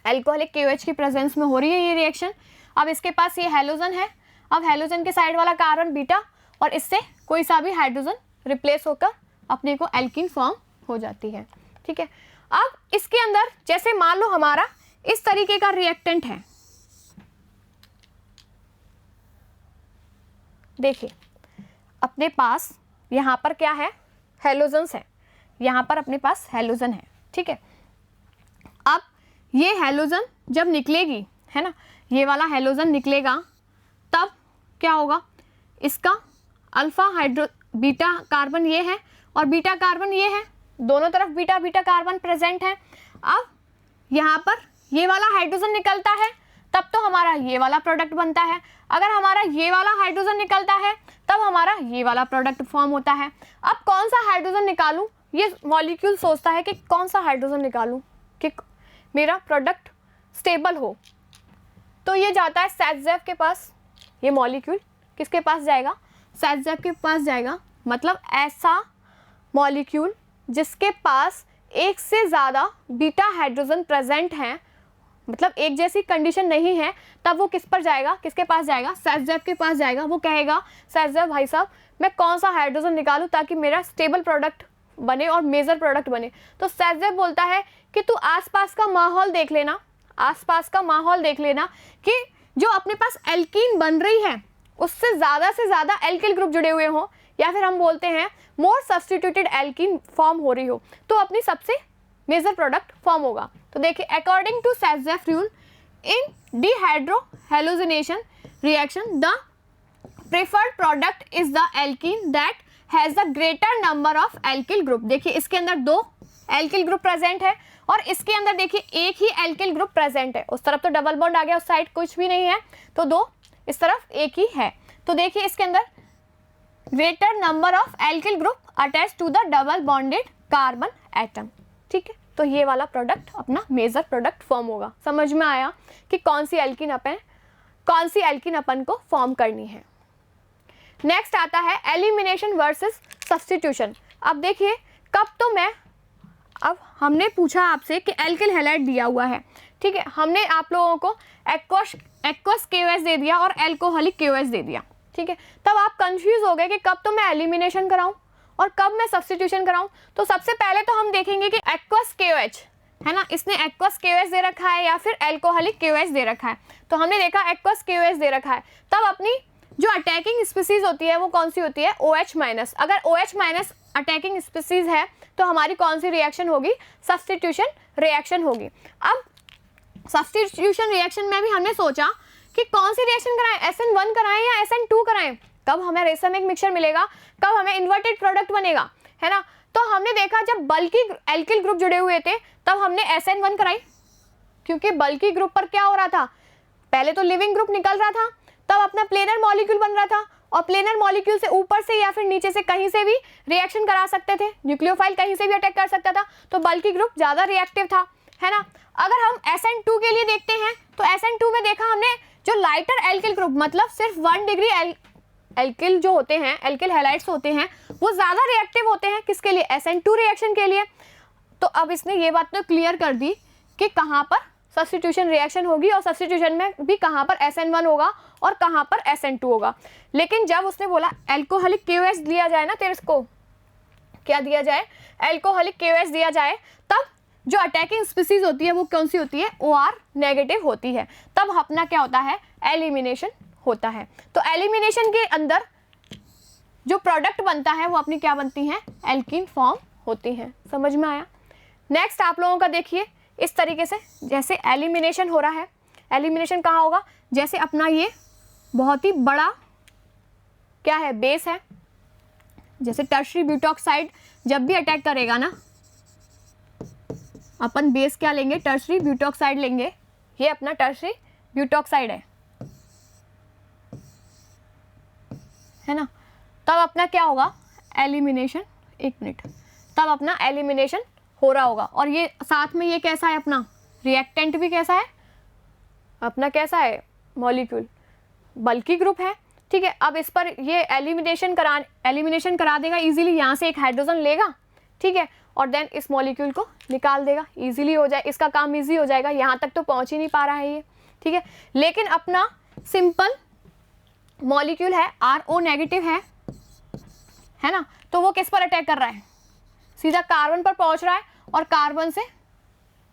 एल्कोहलिक KOH की प्रेजेंस में हो रही है ये रिएक्शन। अब इसके पास ये हेलोजन है, अब हेलोजन के साइड वाला कार्बन बीटा, और इससे कोई सा भी हाइड्रोजन रिप्लेस होकर अपने को एल्कीन फॉर्म हो जाती है, ठीक है। अब इसके अंदर जैसे मान लो हमारा इस तरीके का रिएक्टेंट है, देखिए अपने पास यहाँ पर क्या है? हेलोजन्स है, यहाँ पर अपने पास हेलोजन है, ठीक है। अब ये हेलोजन जब निकलेगी, है ना, ये वाला हेलोजन निकलेगा, तब क्या होगा? इसका अल्फा हाइड्रो बीटा कार्बन ये है और बीटा कार्बन ये है, दोनों तरफ बीटा बीटा कार्बन प्रेजेंट है। अब यहाँ पर ये वाला हाइड्रोजन निकलता है, तब तो हमारा ये वाला प्रोडक्ट बनता है। अगर हमारा ये वाला हाइड्रोजन निकलता है तब हमारा ये वाला प्रोडक्ट फॉर्म होता है। अब कौन सा हाइड्रोजन निकालूं? ये मॉलिक्यूल सोचता है कि कौन सा हाइड्रोजन निकालूं कि मेरा प्रोडक्ट स्टेबल हो, तो ये जाता है सैटजेफ के पास। ये मॉलिक्यूल किसके पास जाएगा? सैटजेफ के पास जाएगा। मतलब ऐसा मॉलिक्यूल जिसके पास एक से ज़्यादा बीटा हाइड्रोजन प्रेजेंट हैं, मतलब एक जैसी कंडीशन नहीं है, तब वो किस पर जाएगा? किसके पास जाएगा? सैटजेफ के पास जाएगा। वो कहेगा सैटजेफ भाई साहब मैं कौन सा हाइड्रोजन निकालूं ताकि मेरा स्टेबल प्रोडक्ट बने और मेजर प्रोडक्ट बने। तो सैटजेफ बोलता है कि तू आसपास का माहौल देख लेना, आसपास का माहौल देख लेना कि जो अपने पास एल्कीन बन रही है उससे ज़्यादा एल्किल ग्रुप जुड़े हुए हों, या फिर हम बोलते हैं मोर सब्स्टिट्यूटेड एल्कीन फॉर्म हो रही हो, तो अपनी सबसे मेजर प्रोडक्ट फॉर्म होगा। तो देखिए according to Saytzeff rule in dehydrohalogenation reaction the preferred product is the alkene that has the greater number of alkyl group. देखिए इसके अंदर 2 एल्किल ग्रुप प्रेजेंट है और इसके अंदर देखिए एक ही एल्किल ग्रुप प्रेजेंट है। उस तरफ तो डबल बॉन्ड आ गया, उस साइड कुछ भी नहीं है, तो 2 इस तरफ एक ही है। तो देखिए इसके अंदर greater number of alkyl group attach to the double bonded carbon atom, ठीक है। तो ये वाला प्रोडक्ट अपना मेजर प्रोडक्ट फॉर्म होगा। समझ में आया कि कौन सी एल्कीन अपन को फॉर्म करनी है। नेक्स्ट आता है एलिमिनेशन वर्सेस सब्स्टिट्यूशन। अब देखिए अब हमने पूछा आपसे कि एल्किल हैलाइड दिया हुआ है, ठीक है। हमने आप लोगों को एक्वस KOH दे दिया और एल्कोहलिक KOH दे दिया, ठीक है। तब आप कंफ्यूज हो गए कि कब तो मैं एलिमिनेशन कराऊं और कब मैं सब्स्टिट्यूशन कराऊं। तो सबसे पहले तो हम देखेंगे कि एक्वस KOH है ना, इसने एक्वस KOH दे रखा है या फिर एल्कोहलिक KOH दे रखा है। तो हमने देखा एक्वस KOH दे रखा है, तब अपनी जो अटैकिंग स्पीसीज होती है वो कौन सी होती है, OH-। अगर OH- अटैकिंग स्पीसीज है तो हमारी कौन सी रिएक्शन होगी, सब्स्टिट्यूशन रिएक्शन होगी। अब सब्स्टिट्यूशन रिएक्शन में भी हमने सोचा कि कौन सी रिएक्शन कराएं, SN1 कराएं या SN2 कराएं, कब हमें रेसमिक मिक्सचर मिलेगा, कब हमें इन्वर्टेड प्रोडक्ट बनेगा, है ना। तो हमने देखा जब बल्कि एल्किल ग्रुप जुड़े हुए थे तब हमने SN1 कराई, क्योंकि बल्कि ग्रुप पर क्या हो रहा था, पहले तो लिविंग ग्रुप निकल रहा था, तब अपना प्लेनर मॉलिक्यूल बन रहा था और प्लेनर मॉलिक्यूल से ऊपर से या फिर नीचे से कहीं से भी रिएक्शन करा सकते थे, न्यूक्लियोफाइल कहीं से भी अटैक कर सकता था, तो बल्कि ग्रुप ज़्यादा रिएक्टिव था, है ना। अगर हम SN2 के लिए देखते हैं तो SN2 में देखा हमने जो लाइटर एल्किल ग्रुप, मतलब सिर्फ 1 डिग्री एल्किल जो होते हैं, एल्किल हैलाइड्स होते हैं, वो ज़्यादा रिएक्टिव होते हैं किसके लिए, SN2 रिएक्शन के लिए। तो अब इसने ये बात तो क्लियर कर दी कि कहाँ पर सब्स्टिट्यूशन रिएक्शन होगी और सब्स्टिट्यूशन में भी कहाँ पर SN1 होगा और कहाँ पर SN2 होगा। लेकिन जब उसने बोला एल्कोहलिक KOH दिया जाए ना, तेरे को क्या दिया जाए, एल्कोहलिक KOH दिया जाए, तब जो अटैकिंग स्पीसीज होती है वो कौन सी होती है, OR नेगेटिव होती है, तब अपना क्या होता है, एलिमिनेशन होता है। तो एलिमिनेशन के अंदर जो प्रोडक्ट बनता है वो अपनी क्या बनती हैं, एल्कीन फॉर्म होती हैं। समझ में आया। नेक्स्ट आप लोगों का देखिए इस तरीके से, जैसे एलिमिनेशन हो रहा है, एलिमिनेशन कहाँ होगा, जैसे अपना ये बहुत ही बड़ा क्या है, बेस है, जैसे टर्शरी ब्यूटॉक्साइड जब भी अटैक करेगा ना, अपन बेस क्या लेंगे, टर्शरी ब्यूटॉक्साइड लेंगे, ये अपना टर्शरी ब्यूटॉक्साइड है ना। तब अपना क्या होगा, एलिमिनेशन, एक मिनट, तब अपना एलिमिनेशन हो रहा होगा। और ये साथ में ये कैसा है, अपना रिएक्टेंट भी कैसा है, अपना कैसा है, मॉलिक्यूल बल्कि ग्रुप है, ठीक है। अब इस पर ये एलिमिनेशन करा देगा इजीली, यहाँ से एक हाइड्रोजन लेगा, ठीक है, और देन इस मॉलिक्यूल को निकाल देगा, इजीली हो जाए, इसका काम इजी हो जाएगा। यहाँ तक तो पहुँच ही नहीं पा रहा है ये, ठीक है। लेकिन अपना सिंपल मॉलिक्यूल है, RO नेगेटिव है ना, तो वो किस पर अटैक कर रहा है, सीधा कार्बन पर पहुंच रहा है और कार्बन से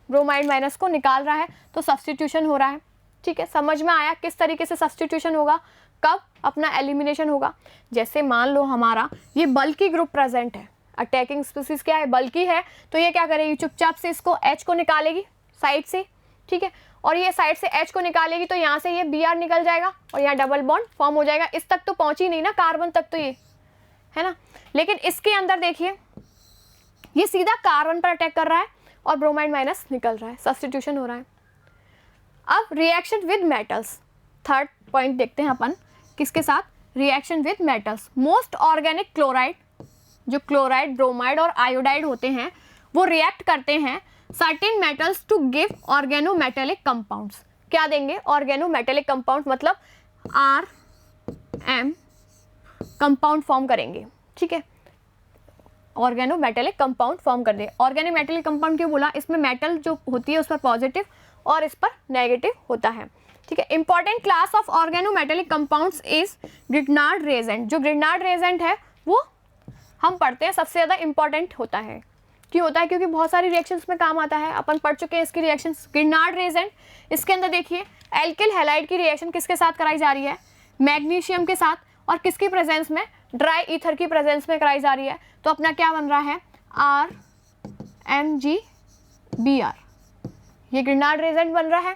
ब्रोमाइड माइनस को निकाल रहा है, तो सब्स्टिट्यूशन हो रहा है, ठीक है। समझ में आया किस तरीके से सब्स्टिट्यूशन होगा, कब अपना एलिमिनेशन होगा। जैसे मान लो हमारा ये बल्कि ग्रुप प्रेजेंट है, अटैकिंग स्पीसीज क्या है, बल्कि है, तो ये क्या करेगी, चुपचाप से इसको H को निकालेगी साइड से, ठीक है, और ये साइड से H को निकालेगी तो यहाँ से ये Br निकल जाएगा और यहाँ डबल बॉन्ड फॉर्म हो जाएगा। इस तक तो पहुंची नहीं ना, कार्बन तक तो ये है ना, लेकिन इसके अंदर देखिए ये सीधा कार्बन पर अटैक कर रहा है और ब्रोमाइड माइनस निकल रहा है, सब्स्टिट्यूशन हो रहा है। अब reaction with metals, third point देखते हैं अपन किसके साथ, reaction with metals. Most organic chloride, जो क्लोराइड, ब्रोमाइड और आयोडाइड होते हैं, वो रिएक्ट करते हैं certain metals to give organometallic compounds. क्या देंगे, ऑर्गेनोमेटेलिक कंपाउंड, मतलब RM कंपाउंड फॉर्म करेंगे, ठीक है, ऑर्गेनोमेटेलिक कंपाउंड फॉर्म कर दे। ऑर्गेनोमेटेलिक कंपाउंड क्यों बोला, इसमें मेटल जो होती है उस पर पॉजिटिव और इस पर नेगेटिव होता है, ठीक है। Important class of organometallic compounds is Grignard reagent. जो ग्रिग्नार्ड रिएजेंट है वो हम पढ़ते हैं, सबसे ज़्यादा इंपॉर्टेंट होता है। क्यों होता है, क्योंकि बहुत सारी रिएक्शंस में काम आता है, अपन पढ़ चुके हैं इसकी रिएक्शंस। ग्रिग्नार्ड रिएजेंट, इसके अंदर देखिए एल्किल हैलाइड की रिएक्शन किसके साथ कराई जा रही है, मैग्नीशियम के साथ, और किसकी प्रेजेंस में, ड्राई ईथर की प्रेजेंस में कराई जा रही है। तो अपना क्या बन रहा है, RMgBr, ये ग्रिग्नार्ड रिएजेंट बन रहा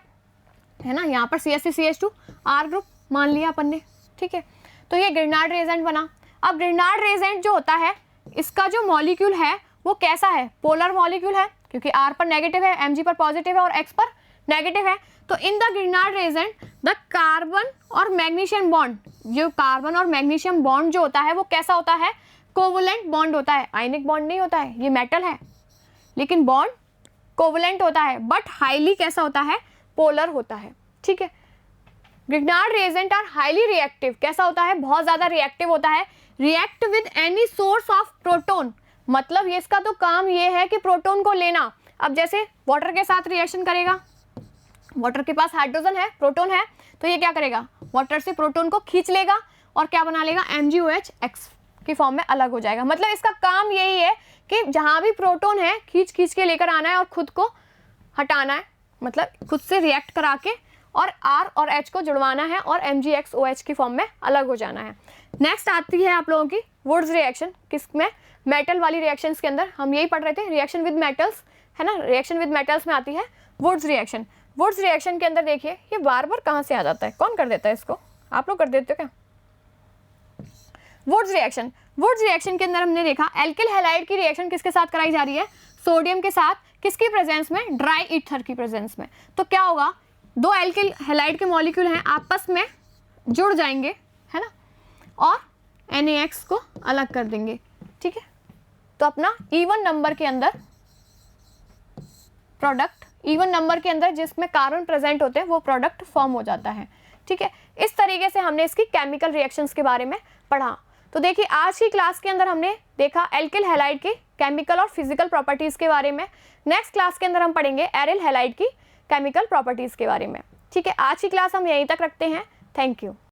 है ना। यहाँ पर CH3CH2 R ग्रुप मान लिया अपन ने, ठीक है, तो ये ग्रिग्नार्ड रिएजेंट बना। अब ग्रिग्नार्ड रिएजेंट जो होता है, इसका जो मॉलिक्यूल है वो कैसा है, पोलर मॉलिक्यूल है, क्योंकि R पर नेगेटिव है, Mg पर पॉजिटिव है और X पर नेगेटिव है। तो in the Grignard reagent the carbon और मैग्नीशियम बॉन्ड, जो कार्बन और मैग्नीशियम बॉन्ड जो होता है वो कैसा होता है, कोवलेंट बॉन्ड होता है, आयनिक बॉन्ड नहीं होता है, ये मेटल है लेकिन बॉन्ड कोवलेंट होता है, बट हाईली कैसा होता है, पोलर होता है, ठीक है। Grignard reagent are highly reactive, कैसा होता है, बहुत ज़्यादा रिएक्टिव होता है। React with any source of proton, मतलब ये इसका तो काम ये है कि प्रोटोन को लेना। अब जैसे वाटर के साथ रिएक्शन करेगा, वाटर के पास हाइड्रोजन है, प्रोटोन है, तो ये क्या करेगा, वाटर से प्रोटोन को खींच लेगा और क्या बना लेगा, MgOH की फॉर्म में अलग हो जाएगा। मतलब इसका काम यही है कि जहाँ भी प्रोटॉन है खींच खींच के लेकर आना है और खुद को हटाना है, मतलब खुद से रिएक्ट करा के और R और H को जुड़वाना है और MgXOH की फॉर्म में अलग हो जाना है। नेक्स्ट आती है आप लोगों की वुड्स रिएक्शन, किसमें, मेटल वाली रिएक्शंस के अंदर हम यही पढ़ रहे थे, रिएक्शन विद मेटल्स है ना, रिएक्शन विद मेटल्स में आती है वुड्स रिएक्शन। वुड्स रिएक्शन के अंदर देखिए ये बार बार कहाँ से आ जाता है, कौन कर देता है इसको, आप लोग कर देते हो क्या? वुड्स रिएक्शन के अंदर हमने देखा एल्किल हैलाइड की रिएक्शन किसके साथ कराई जा रही है, सोडियम के साथ, किसकी प्रेजेंस में, ड्राई ईथर की प्रेजेंस में। तो क्या होगा, दो एल्किल हैलाइड के मॉलिक्यूल हैं आपस में जुड़ जाएंगे है ना, और NaX को अलग कर देंगे, ठीक है। तो अपना इवन नंबर के अंदर प्रोडक्ट, इवन नंबर के अंदर जिसमें कार्बन प्रेजेंट होते हैं वो प्रोडक्ट फॉर्म हो जाता है, ठीक है। इस तरीके से हमने इसकी केमिकल रिएक्शंस के बारे में पढ़ा। तो देखिए आज की क्लास के अंदर हमने देखा एल्किल हैलाइड की केमिकल और फिजिकल प्रॉपर्टीज़ के बारे में। नेक्स्ट क्लास के अंदर हम पढ़ेंगे एरिल हैलाइड की केमिकल प्रॉपर्टीज़ के बारे में, ठीक है। आज की क्लास हम यहीं तक रखते हैं। Thank you.